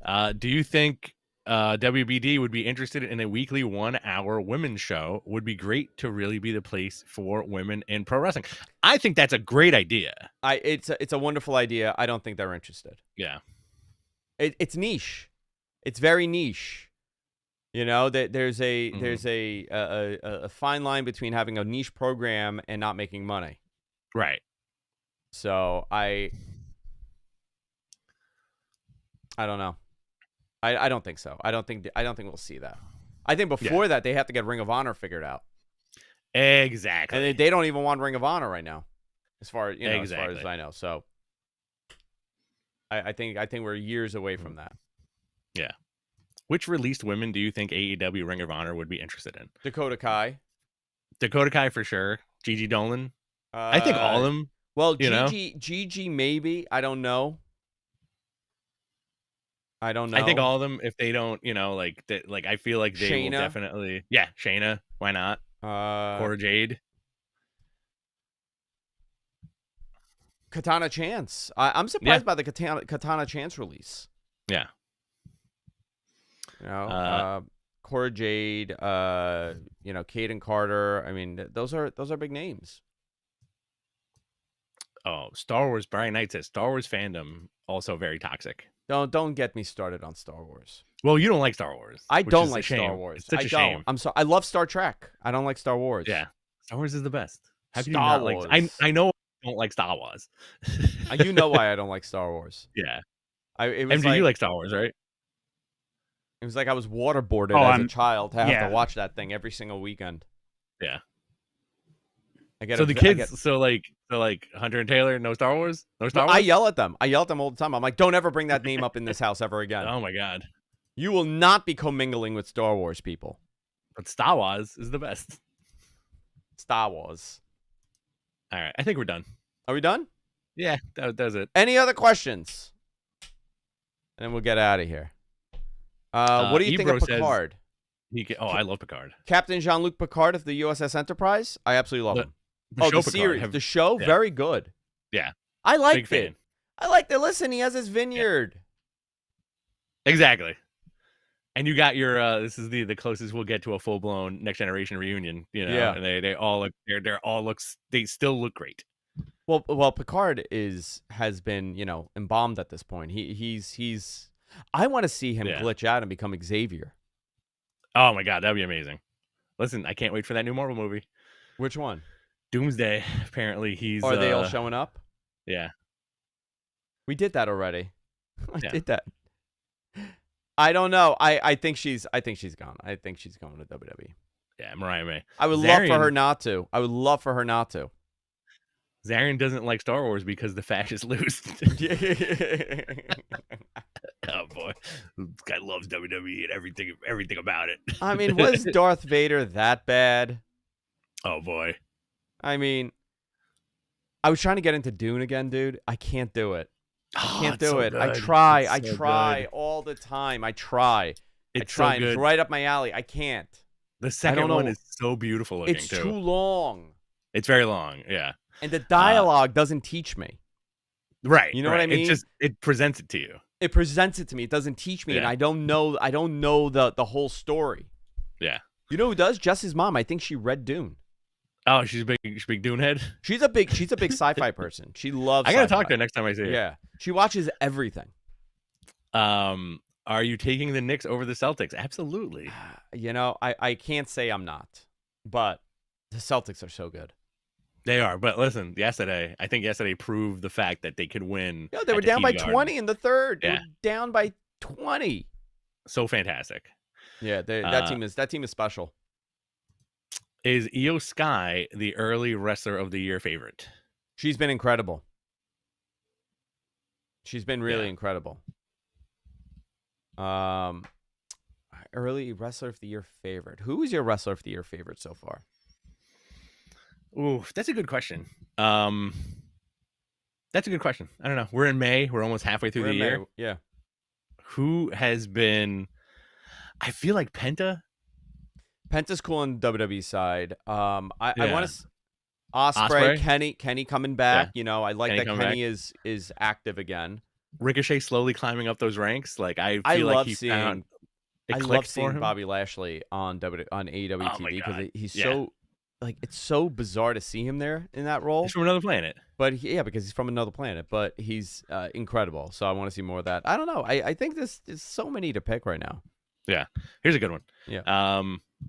Do you think WBD would be interested in a weekly 1-hour women's show? Would be great to really be the place for women in pro wrestling. I think that's a great idea. It's a wonderful idea. I don't think they're interested. Yeah. It's niche. It's very niche. You know, there's a fine line between having a niche program and not making money. Right. So I don't know. I don't think so. I don't think we'll see that. I think before that they have to get Ring of Honor figured out. Exactly. And they don't even want Ring of Honor right now, as far as as far as Exactly. I know. So I think we're years away from that. Yeah. Which released women do you think AEW Ring of Honor would be interested in? Dakota Kai. Dakota Kai for sure. Gigi Dolan. I think all of them. Well, you Gigi maybe. I don't know. I think all of them, if they don't, like I feel like they will definitely. Yeah, Shayna. Why not? Cora Jade. Katana Chance. I'm surprised by the Katana Chance release. Yeah. You know, Cora Jade, Kaden Carter. I mean, those are big names. Oh, Star Wars. Brian Knight says Star Wars fandom also very toxic. Don't get me started on Star Wars. Well, you don't like Star Wars. I don't like Star Wars. It's such a shame. I'm sorry. I love Star Trek. I don't like Star Wars. Yeah, Star Wars is the best. How can you Star not Wars. like? I know I don't like Star Wars. You know why I don't like Star Wars. Yeah. MJ, you like Star Wars, right? It was like I was waterboarded as a child to have to watch that thing every single weekend. Yeah. So the kids, so Hunter and Taylor, no Star Wars? No Star Wars? I yell at them. I yell at them all the time. I'm like, don't ever bring that name up in this house ever again. Oh my God. You will not be commingling with Star Wars people. But Star Wars is the best. Star Wars. All right. I think we're done. Are we done? Yeah, that does it. Any other questions? And then we'll get out of here. What do you think of Picard? I love Picard. Captain Jean-Luc Picard of the USS Enterprise? I absolutely love him. The series. The show? Yeah. Very good. Yeah. I liked it. I liked it. Listen, he has his vineyard. Yeah. Exactly. And you got your this is the closest we'll get to a full-blown Next Generation reunion, and they all look they still look great. Well, Picard has been, embalmed at this point. He's I want to see him glitch out and become Xavier. Oh my God, that'd be amazing. Listen, I can't wait for that new Marvel movie. Which one? Doomsday. Apparently he's Are they all showing up? Yeah. We did that already. I did that. I don't know. I think she's gone. I think she's going to WWE. Yeah, Mariah May. I would love for her not to. Zarian doesn't like Star Wars because the fascists lose. Oh boy, this guy loves WWE and everything about it. I mean, was Darth Vader that bad? Oh boy. I mean, I was trying to get into Dune again, dude. I can't do it. I can't do it. Good. I try. It's I so try good. all the time. I try. It's I try. so And it's good. right up my alley. I can't. The second one is so beautiful looking It's too. too long. It's very long. Yeah. And the dialogue doesn't teach me. Right. You know what I mean? It presents it to you. It presents it to me. It doesn't teach me, and I don't know the whole story. Yeah. You know who does? Jess's mom. I think she read Dune. Oh, she's a big Dune head. She's a big sci-fi person. She loves. I gotta sci-fi. talk to her next time I see her. Yeah, she watches everything. Are you taking the Knicks over the Celtics? Absolutely. You know, I can't say I'm not, but the Celtics are so good. They are, but listen, I think yesterday proved the fact that they could win. Yeah, they were down by 20 in the third. They were down by 20. So fantastic. Yeah, that team is special. Is Io Sky the early wrestler of the year favorite? She's been incredible. She's been really incredible. Early wrestler of the year favorite. Who is your wrestler of the year favorite so far? Ooh, that's a good question. That's a good question. I don't know. We're in May. We're almost halfway through the year. May. Yeah. Who has been? I feel like Penta. Penta's cool on the WWE side. I want to Ospreay, Kenny coming back. Yeah. You know, I like that Kenny is active again. Ricochet slowly climbing up those ranks. Like I love seeing Bobby Lashley on AEW TV because he's so like it's so bizarre to see him there in that role. He's from another planet. But because he's from another planet, but he's incredible. So I want to see more of that. I don't know. I think there's so many to pick right now. Yeah. Here's a good one. Yeah.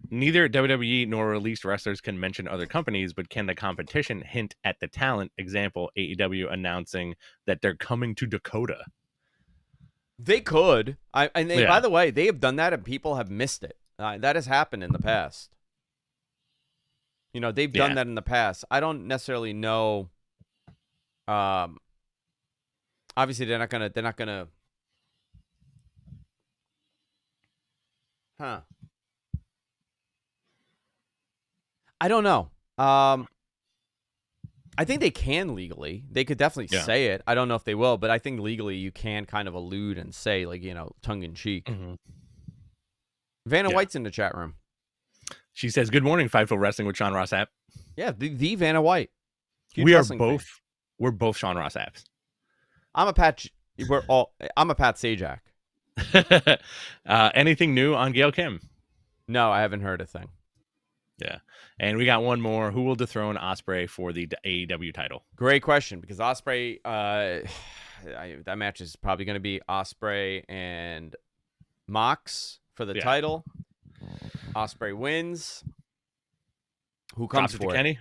Neither WWE nor released wrestlers can mention other companies, but can the competition hint at the talent? Example, AEW announcing that they're coming to Dakota. They could. By the way, they have done that and people have missed it. That has happened in the past. You know, they've done that in the past. I don't necessarily know. Obviously, they're not gonna. Huh. I don't know. I think they can legally. They could definitely say it. I don't know if they will, but I think legally you can kind of allude and say, like, you know, tongue in cheek. Mm-hmm. Vanna White's in the chat room. She says, "Good morning, Fightful Wrestling with Sean Ross Sapp." Yeah, the Vanna White. We're both Sean Ross Sapps. I'm a Pat Sajak. Anything new on Gail Kim? No, I haven't heard a thing. Yeah. And we got one more. Who will dethrone Ospreay for the AEW title? Great question, because Ospreay, that match is probably going to be Ospreay and Mox for the title. Ospreay wins. Who comes for it? Kenny?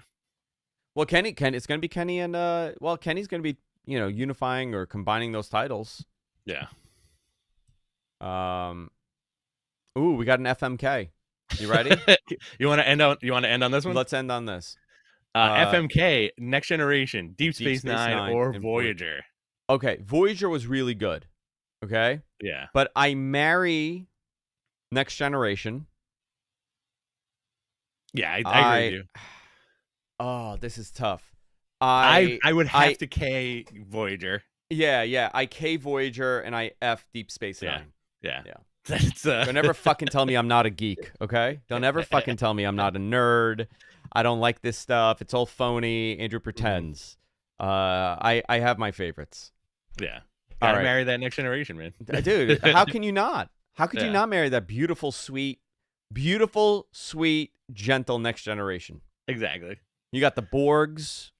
Well, Kenny, it's going to be Kenny and, Kenny's going to be, you know, unifying or combining those titles. Yeah. Ooh, we got an FMK. You ready? You want to end on this one? Let's end on this. FMK, Next Generation, Deep Space Nine, or Voyager. Okay, Voyager was really good. Okay? Yeah. But I marry Next Generation. Yeah, I agree with you. Oh, this is tough. I would have to K Voyager. Yeah. I K Voyager and I F Deep Space Nine. Yeah. That's, Don't ever fucking tell me I'm not a geek, okay? Don't ever fucking tell me I'm not a nerd. I don't like this stuff. It's all phony. Andrew pretends. I have my favorites. Yeah. Gotta marry that Next Generation, man. Dude, how can you not? How could you not marry that beautiful, sweet, gentle Next Generation? Exactly. You got the Borgs.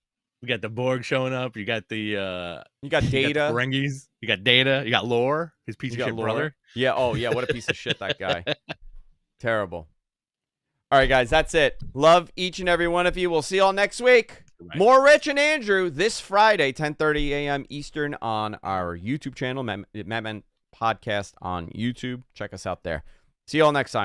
We got the Borg showing up. You got the you got Data. You got Ferengis. You got Data. You got Lore, his piece of shit brother. Yeah. Oh yeah. What a piece of shit that guy. Terrible. All right, guys. That's it. Love each and every one of you. We'll see y'all next week. Right. More Rich and Andrew this Friday, 10:30 a.m. Eastern on our YouTube channel, Madman Podcast on YouTube. Check us out there. See y'all next time.